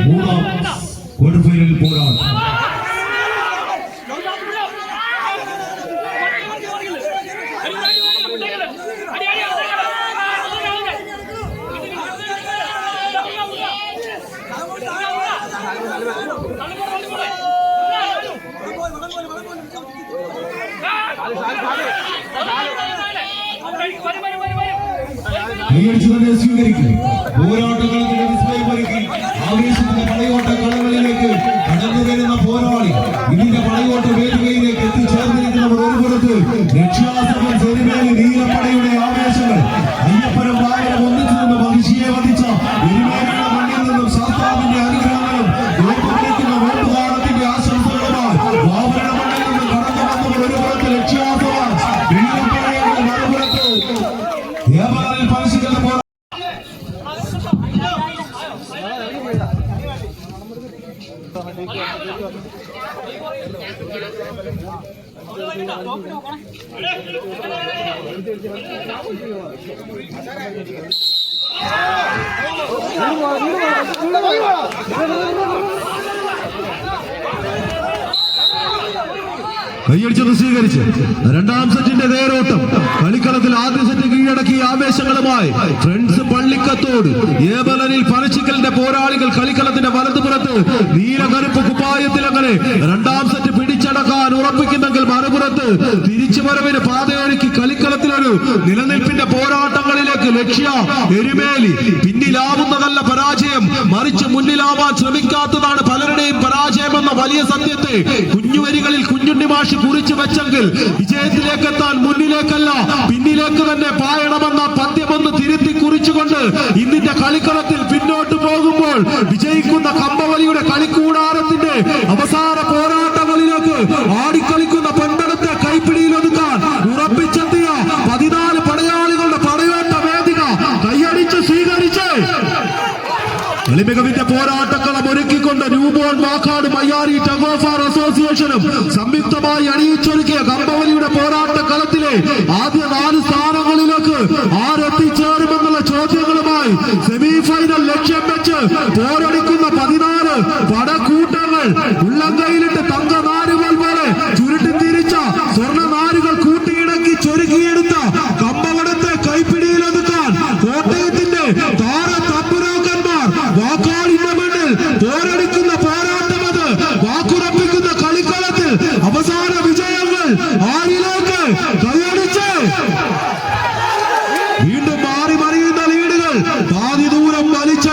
മൂന്നാം quarter final പോരാട്ടം. കൈയടിച്ചു തന്നെ സ്വീകരിക്കും. പോരാട്ടങ്ങൾക്ക് വിസ്മയമൊരുക്കി ആവേശത്തിന്റെ പടയോട്ട കളങ്ങളിലേക്ക് കടന്നു വരുന്ന പോരാളി ഇതിന്റെ പടയോട്ട വേദികയിലേക്ക് എത്തിച്ചേർന്നിരിക്കുന്നവർ ഒരു പുറത്ത് രക്ഷാസഭൻ സെരിമേലി നീലപ്പടയുടെ ആവേശങ്ങൾ അയ്യപ്പനും വായനം ഒന്നിച്ചു നിന്ന് മഹിഷിയെ വധിച്ച എരുമേലിയുടെ മണ്ണിൽ നിന്നും ശാസ്താവിന്റെ അനുഗ്രഹങ്ങളും വേണ്ടുപിടിക്കുന്ന വേണ്ടുകാലത്തിന്റെ ആശംസകളുമായി വാവരുടെ മണ്ണിൽ നിന്നും കടന്നു വന്നവർ ഒരു പുറത്ത് രക്ഷാസഭൻ നീലപ്പടയുടെ മറുപുറത്ത് ദേവാലയം പരിശീലന പോരാട്ടം. കൈയടിച്ചത് സ്വീകരിച്ച് രണ്ടാം സെറ്റിന്റെ തേരോട്ടം കളിക്കളത്തിൽ ആദ്യ സെറ്റ് കീഴടക്കിയ ആവേശങ്ങളുമായി ഫ്രണ്ട്സ് പള്ളിക്കത്തോട് ഏബലനിൽ പനച്ചിക്കലിന്റെ പോരാളികൾ കളിക്കളത്തിന്റെ വലതുപുറത്ത് നീലകറുപ്പ് കുപ്പായത്തിൽ അങ്ങനെ രണ്ടാം സെറ്റ് പിടിച്ചടക്കാൻ ഉറപ്പിക്കുന്നെങ്കിൽ മറുപുറത്ത് തിരിച്ചുവരവിന് പാതയൊരുക്കി കളിക്കളത്തിലൊരു നിലനിൽപ്പിന്റെ പോരാട്ടങ്ങളിലേക്ക് ലക്ഷ്യ എരുമേലി. പിന്നിലാവുന്നതല്ല പരാജയം, മറിച്ച് മുന്നിലാവാൻ ശ്രമിക്കാത്തതാണ് പലരുടെയും പരാജയമെന്ന വലിയ സത്യത്തെ കുഞ്ഞുവരികളിൽ കുഞ്ഞുണ്ണി മാഷി കുറിച്ചു വെച്ചെങ്കിൽ വിജയത്തിലേക്ക് എത്താൻ മുന്നിലേക്കല്ല പിന്നിലേക്ക് തന്നെ പായണമെന്ന പദ്യമൊന്ന് തിരുത്തി കുറിച്ചുകൊണ്ട് ഇന്നിന്റെ കളിക്കളത്തിൽ പിന്നോട്ട് പോകുമ്പോൾ വിജയിക്കുന്ന കമ്പവലിയുടെ കളിക്കൂടാരത്തിന്റെ അവസാന പോരാട്ടങ്ങളിലേക്ക് ആടിക്കളിക്കുന്ന പെൺപടത്തെ കൈപ്പിടിയിൽ ഒതുക്കാൻ ഉറപ്പിച്ചെത്തിയ 14 പടയാളികളുടെ പടയോട്ട വേദിക കൈയടിച്ച് സ്വീകരിച്ച് കളിമികവിന്റെ പോരാട്ടക്കളം ഒരുക്കിക്കൊണ്ട് ന്യൂബോൺ വാക്കാട് മയ്യാരി ടഗ് ഓഫ് വാർ അസോസിയേഷനും സംയുക്തമായി അണിയിച്ചൊരുക്കിയ കമ്പവലിയുടെ പോരാട്ട കളത്തിലെ ആദ്യ 4 സ്ഥാനങ്ങളിലേക്ക് ആരെത്തിച്ചേരുമെന്നുള്ള ചോദ്യങ്ങളുമായി സെമി ഫൈനൽ ലക്ഷ്യം വെച്ച് പോരടിക്കുന്ന 14 പടക്കൂട്ടങ്ങൾ ഉള്ളംകൈയിലിട്ട് തങ്കനാരുകൾ പോലെ ചുരുട്ടി തിരിച്ച സ്വർണ്ണ നാരുകൾ കൂട്ടിയിണക്കി ചൊരുക്കിയെടുത്ത കമ്പവടത്തെ കൈപ്പിടിയിലൊതുക്കാൻ കോട്ടയത്തിന്റെ താരത്തമ്പുരാക്കന്മാർ വാക്കാടിന്റെ മണ്ണിൽ പോരടിക്കുന്ന പോരാട്ടം. അത് വാക്കുറപ്പിക്കുന്ന കളിക്കളത്തിൽ അവസാന വിജയങ്ങൾ ആരിലേക്ക് കൈയടിച്ച് വീണ്ടും മാറി മറിയുന്ന ലീഡുകൾ പാതി ദൂരം വലിച്ച